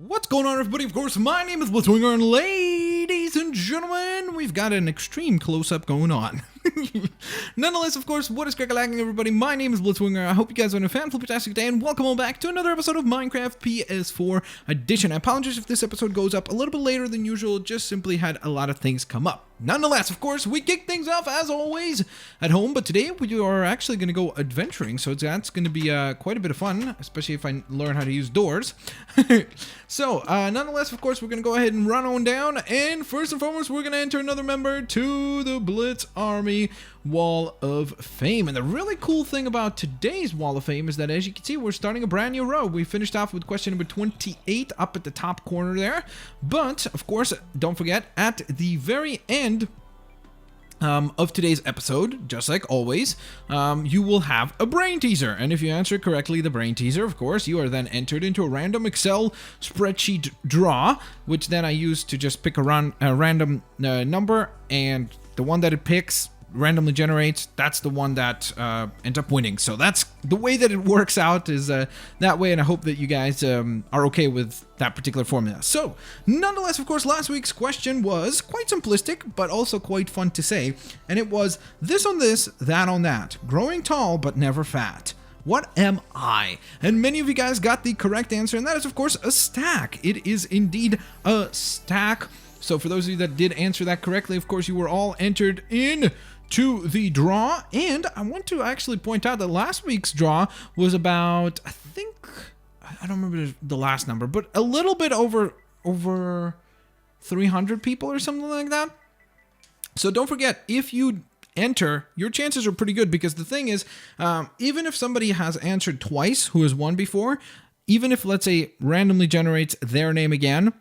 What's going on, everybody? Of course, my name is Blitzwinger, and ladies and gentlemen, we've got an extreme close-up going on. Nonetheless, of course, what is crack-a-lacking, everybody? My name is Blitzwinger. I hope you guys are having a fan-fantastic day, and welcome all back to another episode of Minecraft PS4 Edition. I apologize if this episode goes up a little bit later than usual, just simply had a lot of things come up. Nonetheless, of course, we kick things off, as always, at home, but today we are actually going to go adventuring, so that's going to be quite a bit of fun, especially if I learn how to use doors. So, nonetheless, of course, we're going to go ahead and run on down, and first and foremost, we're going to enter another member to the Blitz Army Wall of Fame. And the really cool thing about today's Wall of Fame is that, as you can see, we're starting a brand new row. We finished off with question number 28 up at the top corner there, but, of course, don't forget, at the very end of today's episode, just like always, you will have a brain teaser, and if you answer correctly the brain teaser, of course, you are then entered into a random Excel spreadsheet draw, which then I use to just pick a random number, and the one that it picks randomly generates, that's the one that ends up winning. So that's the way that it works out, is that way, and I hope that you guys are okay with that particular formula. So, nonetheless, of course, last week's question was quite simplistic, but also quite fun to say, and it was this on this, that on that, growing tall but never fat. What am I? And many of you guys got the correct answer, and that is, of course, a stack. It is indeed a stack. So for those of you that did answer that correctly, of course, you were all entered in to the draw, and I want to actually point out that last week's draw was about, I don't remember the last number, but a little bit over 300 people or something like that. So don't forget, if you enter, your chances are pretty good, because the thing is, even if somebody has answered twice who has won before, even if, let's say, randomly generates their name again,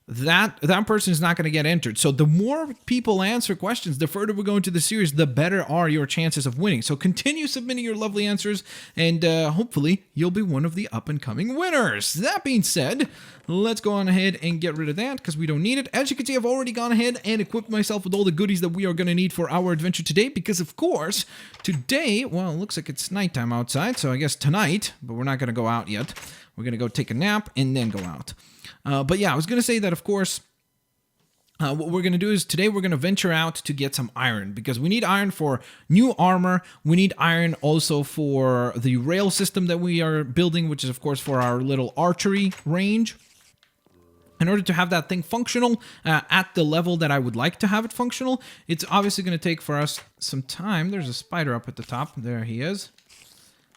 that person is not going to get entered. So the more people answer questions, the further we go into the series, the better are your chances of winning. So continue submitting your lovely answers, and hopefully you'll be one of the up-and-coming winners. That being said, let's go on ahead and get rid of that, because we don't need it. As you can see, I've already gone ahead and equipped myself with all the goodies that we are going to need for our adventure today, because of course, today, well, it looks like it's nighttime outside, so I guess tonight, but we're not going to go out yet. We're going to go take a nap and then go out. But yeah, I was going to say that, of course, what we're going to do is today we're going to venture out to get some iron, because we need iron for new armor. We need iron also for the rail system that we are building, which is, of course, for our little archery range. In order to have that thing functional at the level that I would like to have it functional, it's obviously going to take for us some time. There's a spider up at the top. There he is.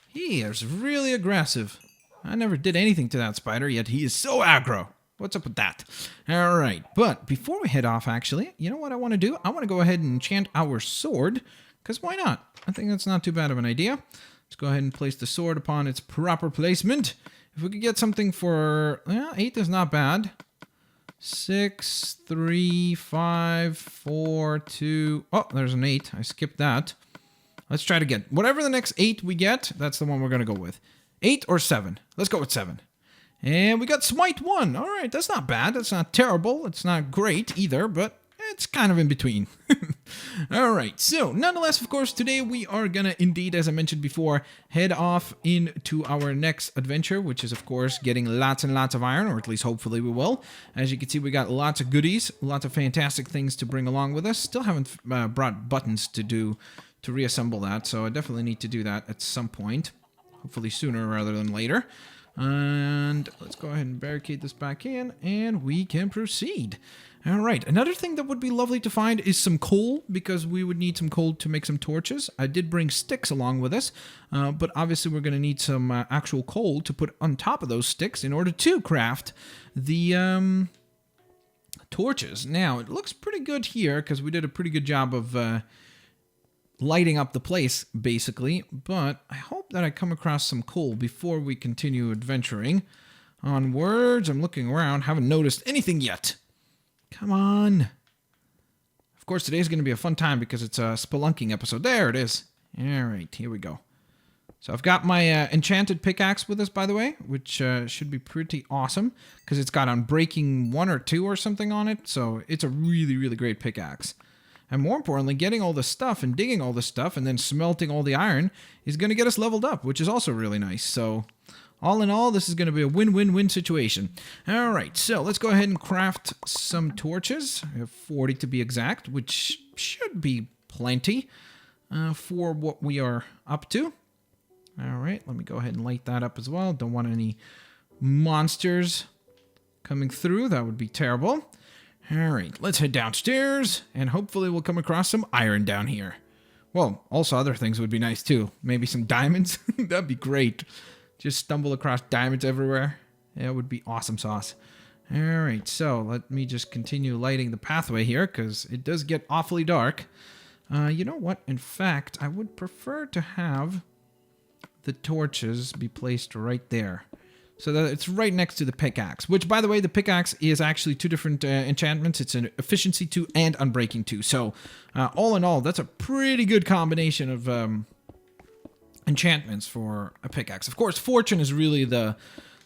He is really aggressive. I never did anything to that spider, yet he is so aggro. What's up with that? All right, but before we head off, actually, you know what I want to do? I want to go ahead and enchant our sword, because why not? I think that's not too bad of an idea. Let's go ahead and place the sword upon its proper placement. If we could get something for, well, 8 is not bad. 6, 3, 5, 4, 2. Oh, there's an 8. I skipped that. Let's try to get whatever the next 8 we get, that's the one we're going to go with. 8 or 7. Let's go with 7. And we got Smite 1. All right, that's not bad. That's not terrible. It's not great either, but it's kind of in between. All right, so nonetheless, of course, today we are going to indeed, as I mentioned before, head off into our next adventure, which is, of course, getting lots and lots of iron, or at least hopefully we will. As you can see, we got lots of goodies, lots of fantastic things to bring along with us. Still haven't brought buttons to reassemble that, so I definitely need to do that at some point. Hopefully sooner rather than later. And let's go ahead and barricade this back in, and we can proceed. All right, another thing that would be lovely to find is some coal, because we would need some coal to make some torches. I did bring sticks along with us, but obviously we're going to need some actual coal to put on top of those sticks in order to craft the torches. Now, it looks pretty good here, because we did a pretty good job of lighting up the place, basically, but I hope that I come across some coal before we continue adventuring. Onwards, I'm looking around, haven't noticed anything yet. Come on. Of course, today's going to be a fun time because it's a Spelunking episode. There it is. All right, here we go. So I've got my enchanted pickaxe with us, by the way, which should be pretty awesome, because it's got Unbreaking 1 or 2 or something on it, so it's a really, really great pickaxe. And more importantly, getting all the stuff and digging all the stuff and then smelting all the iron is going to get us leveled up, which is also really nice. So All in all, this is going to be a win-win-win situation. All right, so let's go ahead and craft some torches. We have 40 to be exact, which should be plenty for what we are up to. All right, let me go ahead and light that up as well. Don't want any monsters coming through. That would be terrible. All right, let's head downstairs, and hopefully we'll come across some iron down here. Well, also other things would be nice too. Maybe some diamonds. That'd be great. Just stumble across diamonds everywhere. That would be awesome sauce. All right, so let me just continue lighting the pathway here because it does get awfully dark. You know what? In fact, I would prefer to have the torches be placed right there, so that it's right next to the pickaxe, which, by the way, the pickaxe is actually two different enchantments. It's an efficiency 2 and unbreaking 2. So all in all, that's a pretty good combination of enchantments for a pickaxe. Of course, fortune is really the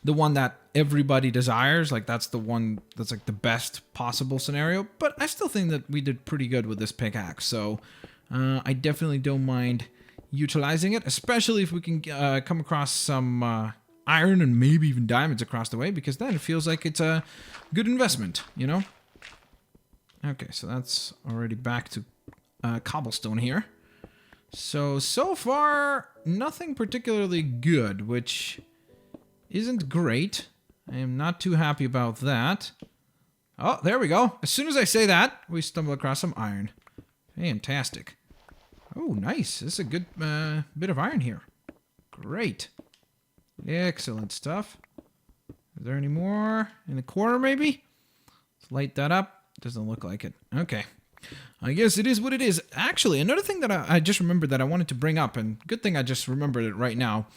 one that everybody desires. Like, that's the one that's like the best possible scenario. But I still think that we did pretty good with this pickaxe. So I definitely don't mind utilizing it, especially if we can come across some iron and maybe even diamonds across the way, because then it feels like it's a good investment, you know? Okay, so that's already back to cobblestone here. So far, nothing particularly good, which isn't great. I am not too happy about that. Oh, there we go. As soon as I say that, we stumble across some iron. Fantastic. Oh, nice. This is a good bit of iron here. Great. Excellent stuff. Is there any more in the corner, maybe? Let's light that up. Doesn't look like it. Okay. I guess it is what it is. Actually, another thing that I just remembered that I wanted to bring up, and good thing I just remembered it right now.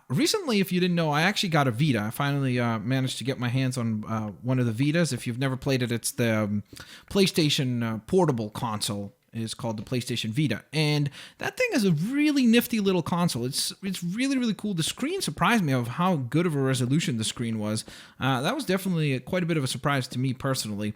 Recently, if you didn't know, I actually got a Vita. I finally managed to get my hands on one of the Vitas. If you've never played it, it's the PlayStation portable console. Is called the PlayStation Vita, and that thing is a really nifty little console. It's really, really cool. The screen surprised me of how good of a resolution the screen was. That was definitely quite a bit of a surprise to me personally.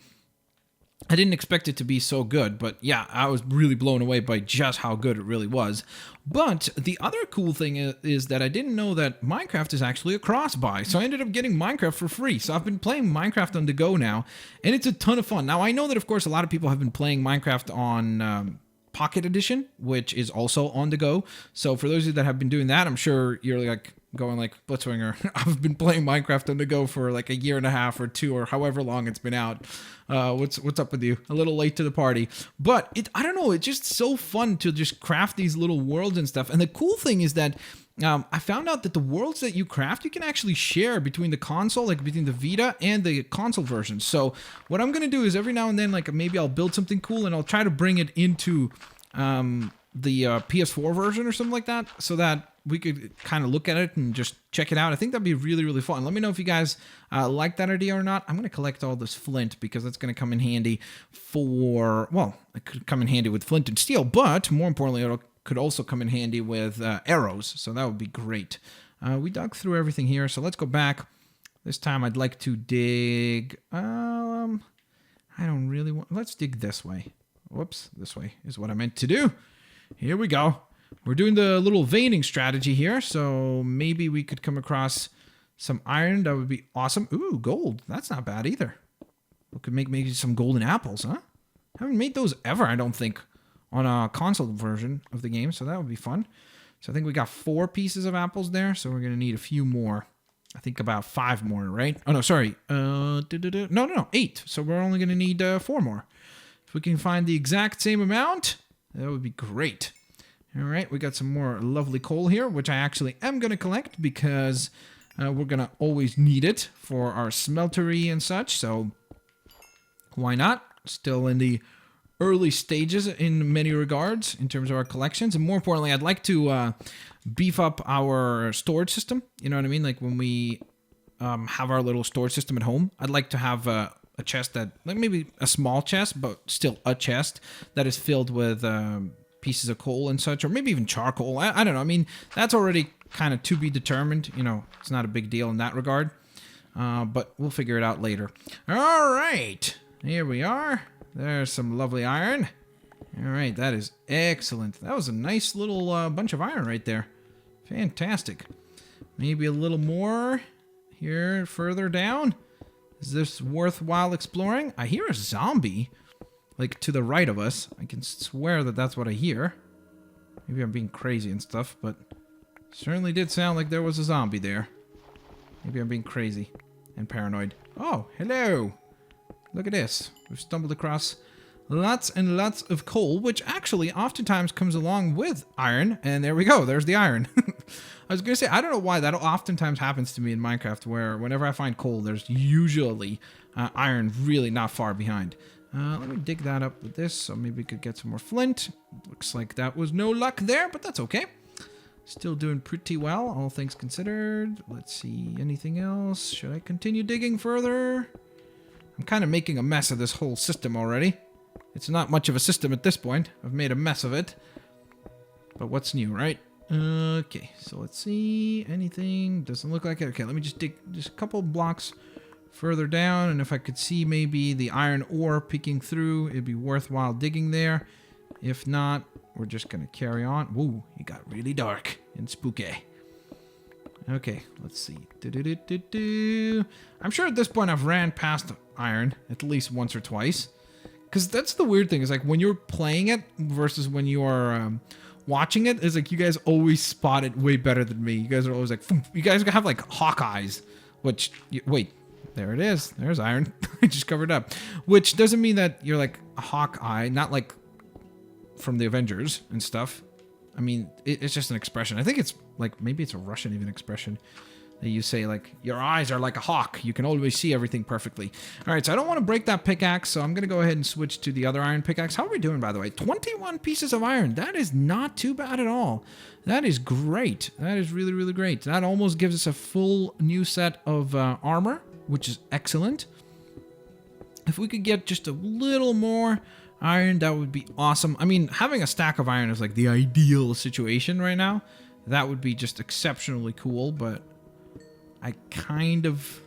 I didn't expect it to be so good, but yeah, I was really blown away by just how good it really was. But the other cool thing is that I didn't know that Minecraft is actually a cross-buy, so I ended up getting Minecraft for free. So I've been playing Minecraft on the go now, and it's a ton of fun. Now, I know that, of course, a lot of people have been playing Minecraft on Pocket Edition, which is also on the go. So for those of you that have been doing that, I'm sure you're like going like, Blitzwinger, I've been playing Minecraft on the go for like a year and a half or two or however long it's been out. What's up with you? A little late to the party. But I don't know, it's just so fun to just craft these little worlds and stuff. And the cool thing is that I found out that the worlds that you craft, you can actually share between the console, like between the Vita and the console version. So what I'm going to do is every now and then, like maybe I'll build something cool and I'll try to bring it into the PS4 version or something like that, so that we could kind of look at it and just check it out. I think that'd be really, really fun. Let me know if you guys like that idea or not. I'm going to collect all this flint because that's going to come in handy for, well, it could come in handy with flint and steel, but more importantly, it could also come in handy with arrows, so that would be great. We dug through everything here, so let's go back. This time I'd like to dig, I don't really want, let's dig this way. Whoops, this way is what I meant to do. Here we go. We're doing the little veining strategy here, so maybe we could come across some iron. That would be awesome. Ooh, gold. That's not bad either. We could make maybe some golden apples, huh? Haven't made those ever, I don't think, on a console version of the game, so that would be fun. So I think we got 4 pieces of apples there, so we're going to need a few more. I think about 5 more, right? Oh, no, sorry. No, 8. So we're only going to need 4 more. If we can find the exact same amount, that would be great. All right, we got some more lovely coal here, which I actually am going to collect because we're going to always need it for our smeltery and such. So why not? Still in the early stages in many regards in terms of our collections. And more importantly, I'd like to beef up our storage system. You know what I mean? Like when we have our little storage system at home, I'd like to have a chest that, like maybe a small chest, but still a chest that is filled with pieces of coal and such, or maybe even charcoal. I don't know. I mean, that's already kind of to be determined. You know, it's not a big deal in that regard, but we'll figure it out later. All right, here we are. There's some lovely iron. All right, that is excellent. That was a nice little bunch of iron right there. Fantastic. Maybe a little more here further down. Is this worthwhile exploring? I hear a zombie, like to the right of us. I can swear that that's what I hear. Maybe I'm being crazy and stuff, but certainly did sound like there was a zombie there. Maybe I'm being crazy and paranoid. Oh, hello. Look at this. We've stumbled across lots and lots of coal, which actually oftentimes comes along with iron. And there we go. There's the iron. I was going to say, I don't know why that oftentimes happens to me in Minecraft, where whenever I find coal, there's usually iron really not far behind. Let me dig that up with this, so maybe we could get some more flint. Looks like that was no luck there, but that's okay. Still doing pretty well, all things considered. Let's see, anything else? Should I continue digging further? I'm kind of making a mess of this whole system already. It's not much of a system at this point. I've made a mess of it. But what's new, right? Okay, so let's see. Anything? Doesn't look like it. Okay, let me just dig just a couple blocks further down, and if I could see maybe the iron ore peeking through, it'd be worthwhile digging there. If not, we're just gonna carry on. Woo, it got really dark and spooky. Okay, let's see. I'm sure at this point I've ran past iron at least once or twice, because that's the weird thing, is like when you're playing it versus when you are watching it, is like you guys always spot it way better than me. You guys are always like, you guys have like hawk eyes, which, wait. There it is. There's iron. I just covered up. Which doesn't mean that you're like a Hawkeye, not like from the Avengers and stuff. I mean, it's just an expression. I think it's like, maybe it's a Russian even expression that you say like, your eyes are like a hawk. You can always see everything perfectly. All right, so I don't want to break that pickaxe, so I'm going to go ahead and switch to the other iron pickaxe. How are we doing, by the way? 21 pieces of iron. That is not too bad at all. That is great. That is really, really great. That almost gives us a full new set of armor, which is excellent. If we could get just a little more iron, that would be awesome. I mean, having a stack of iron is like the ideal situation right now. That would be just exceptionally cool, but I kind of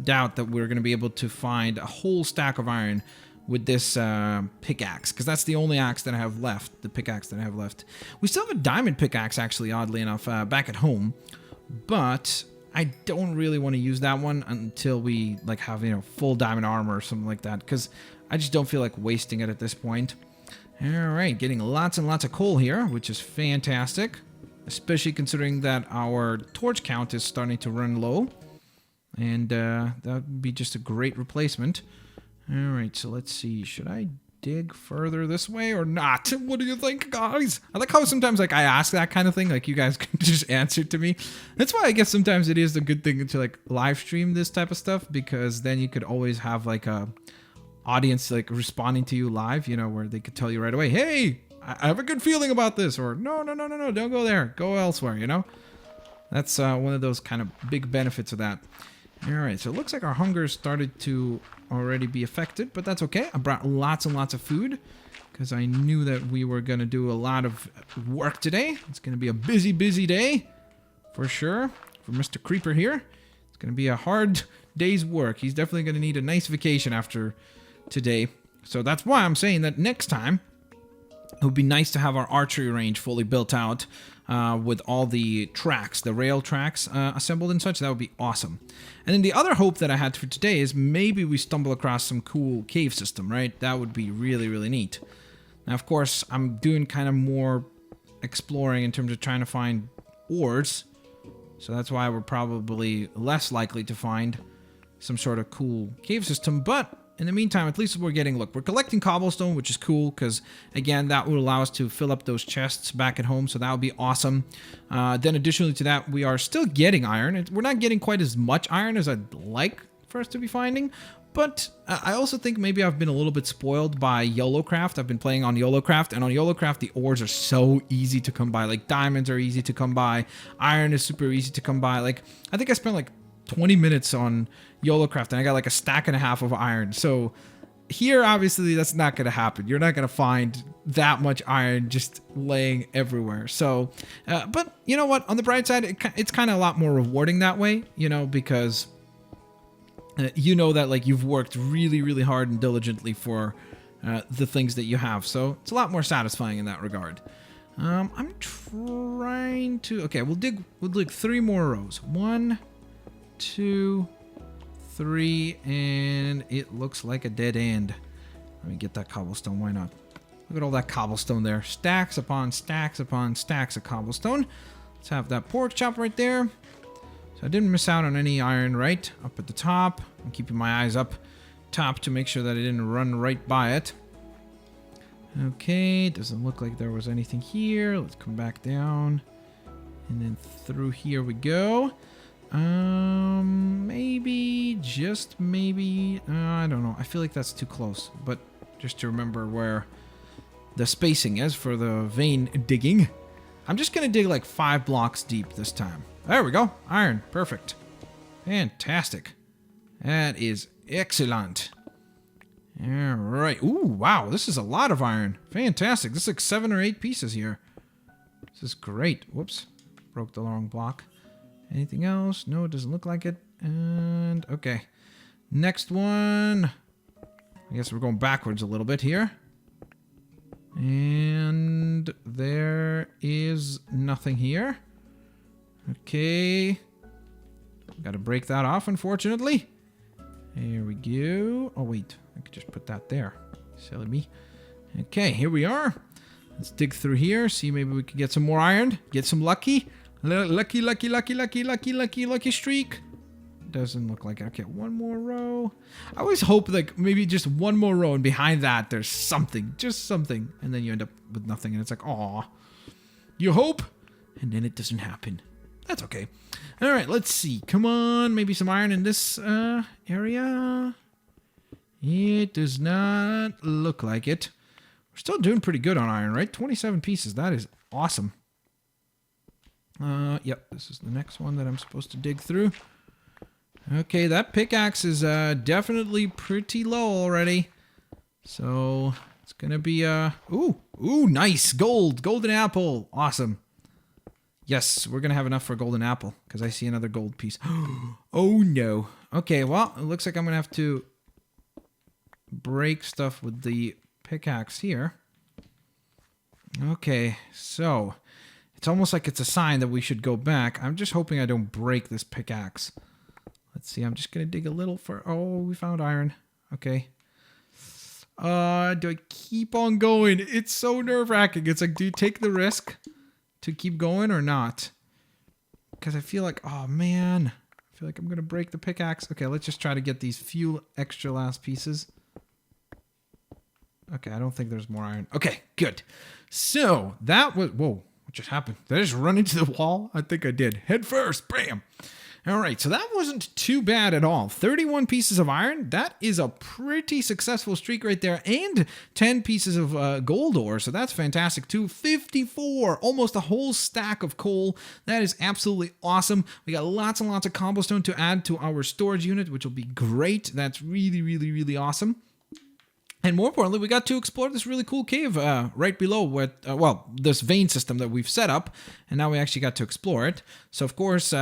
doubt that we're going to be able to find a whole stack of iron with this pickaxe, because that's the only axe that I have left, the pickaxe that I have left. We still have a diamond pickaxe, actually, oddly enough, back at home, but I don't really want to use that one until we like have, you know, full diamond armor or something like that, because I just don't feel like wasting it at this point. All right, getting lots and lots of coal here, which is fantastic, especially considering that our torch count is starting to run low, and that would be just a great replacement. All right, so let's see. Should I dig further this way or not? What do you think, guys? I like how sometimes like I ask that kind of thing, like you guys can just answer to me. That's why I guess sometimes it is a good thing to like live stream this type of stuff, because then you could always have like a audience like responding to you live, you know, where they could tell you right away, hey, I have a good feeling about this, or no, don't go there, go elsewhere, you know. That's one of those kind of big benefits of that. All right, so it looks like our hunger started to already be affected, but that's okay. I brought lots and lots of food because I knew that we were going to do a lot of work today. It's going to be a busy day for sure for Mr. Creeper here. It's going to be a hard day's work. He's definitely going to need a nice vacation after today. So that's why I'm saying that next time it would be nice to have our archery range fully built out with all the tracks, the rail tracks assembled and such. That would be awesome. And then the other hope that I had for today is maybe we stumble across some cool cave system, right? That would be really, really neat. Now, of course, I'm doing kind of more exploring in terms of trying to find ores. So that's why we're probably less likely to find some sort of cool cave system. But in the meantime, at least we're getting, look, we're collecting cobblestone, which is cool because, again, that would allow us to fill up those chests back at home, so that would be awesome. Then additionally to that, we are still getting iron. We're not getting quite as much iron as I'd like for us to be finding, but I also think maybe I've been a little bit spoiled by YOLOcraft. I've been playing on YOLOcraft, and on YOLOcraft, the ores are so easy to come by. Like, diamonds are easy to come by. Iron is super easy to come by. Like, I think I spent like 20 minutes on YOLOcraft and I got like a stack and a half of iron. So here, obviously, that's not going to happen. You're not going to find that much iron just laying everywhere. So, but you know what? On the bright side, it's kind of a lot more rewarding that way, you know, because you know that like you've worked really, really hard and diligently for the things that you have. So it's a lot more satisfying in that regard. I'm trying to... Okay, we'll dig 3 more rows. 1, 2, 3, and it looks like a dead end. Let me get that cobblestone, why not? Look at all that cobblestone there. Stacks upon stacks upon stacks of cobblestone. Let's have that pork chop right there. So I didn't miss out on any iron, right? Up at the top. I'm keeping my eyes up top to make sure that I didn't run right by it. Okay, doesn't look like there was anything here. Let's come back down. And then through here we go. Maybe, just maybe, I don't know. I feel like that's too close, but just to remember where the spacing is for the vein digging. I'm just going to dig like 5 blocks deep this time. There we go. Iron. Perfect. Fantastic. That is excellent. All right. Ooh, wow. This is a lot of iron. Fantastic. This is like 7 or 8 pieces here. This is great. Whoops. Broke the wrong block. Anything else? No, it doesn't look like it. And okay. Next one. I guess we're going backwards a little bit here. And there is nothing here. Okay. Got to break that off, unfortunately. There we go. Oh, wait. I could just put that there. Silly me. Okay, here we are. Let's dig through here. See, maybe we could get some more iron. Get some lucky. Lucky streak. Doesn't look like it. Okay, 1 more row. I always hope like maybe just 1 more row and behind that there's something. Just something. And then you end up with nothing and it's like, aw. You hope and then it doesn't happen. That's okay. Alright, let's see. Come on. Maybe some iron in this area. It does not look like it. We're still doing pretty good on iron, right? 27 pieces. That is awesome. Yep, this is the next one that I'm supposed to dig through. Okay, that pickaxe is definitely pretty low already. So, it's gonna be, ooh, nice! Gold! Golden apple! Awesome. Yes, we're gonna have enough for a golden apple, because I see another gold piece. Oh no. Okay, well, it looks like I'm gonna have to break stuff with the pickaxe here. Okay, so... It's almost like it's a sign that we should go back. I'm just hoping I don't break this pickaxe. Let's see. I'm just going to dig a little for... Oh, we found iron. Okay. Do I keep on going? It's so nerve-wracking. It's like, do you take the risk to keep going or not? Because I feel like... Oh, man. I feel like I'm going to break the pickaxe. Okay, let's just try to get these few extra last pieces. Okay, I don't think there's more iron. Okay, good. So, that was... Whoa. What just happened? Did I just run into the wall? I think I did. Head first. Bam. All right. So that wasn't too bad at all. 31 pieces of iron. That is a pretty successful streak right there. And 10 pieces of gold ore. So that's fantastic too. 54. Almost a whole stack of coal. That is absolutely awesome. We got lots and lots of cobblestone to add to our storage unit, which will be great. That's really, really, really awesome. And more importantly, we got to explore this really cool cave right below what, well, this vein system that we've set up. And now we actually got to explore it. So, of course,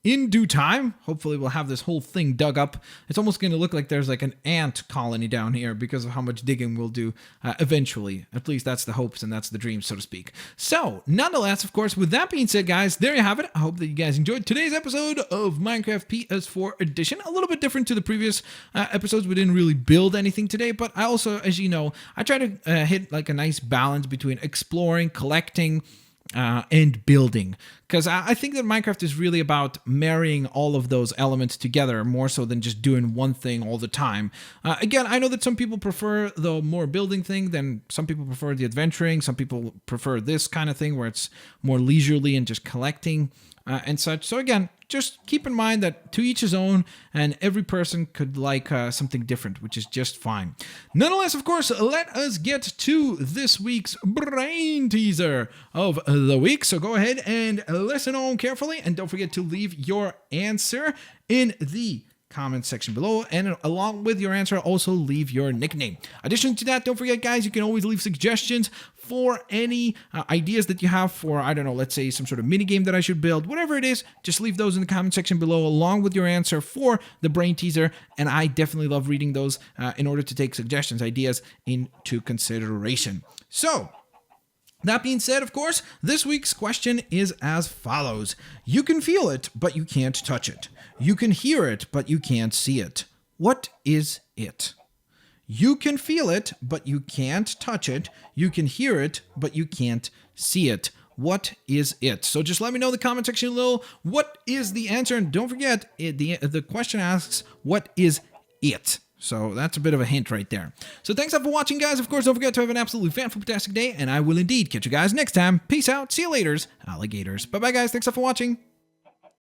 in due time, hopefully we'll have this whole thing dug up. It's almost going to look like there's like an ant colony down here because of how much digging we'll do eventually. At least that's the hopes and that's the dream, so to speak. So, nonetheless, of course, with that being said, guys, there you have it. I hope that you guys enjoyed today's episode of Minecraft PS4 Edition. A little bit different to the previous episodes. We didn't really build anything today, but I also, as you know, I try to hit like a nice balance between exploring, collecting, and building, because I think that Minecraft is really about marrying all of those elements together more so than just doing one thing all the time. Again, I know that some people prefer the more building thing, then some people prefer the adventuring, some people prefer this kind of thing where it's more leisurely and just collecting and such. So again, just keep in mind that to each his own, and every person could like something different, which is just fine. Nonetheless, of course, let us get to this week's brain teaser of the week. So go ahead and listen on carefully, and don't forget to leave your answer in the comment section below, and along with your answer, also leave your nickname. Addition to that, don't forget, guys, you can always leave suggestions for any ideas that you have for, I don't know, let's say some sort of mini game that I should build, whatever it is, just leave those in the comment section below along with your answer for the brain teaser, and I definitely love reading those in order to take suggestions, ideas into consideration. So, That being said, of course, this week's question is as follows. You can feel it, but you can't touch it. You can hear it, but you can't see it. What is it? You can feel it, but you can't touch it. You can hear it, but you can't see it. What is it? So just let me know in the comment section below what is the answer. And don't forget, the question asks, what is it? So that's a bit of a hint right there. So thanks for watching, guys. Of course, don't forget to have an absolutely fantastic day, and I will indeed catch you guys next time. Peace out. See you later, alligators. Bye-bye, guys. Thanks for watching.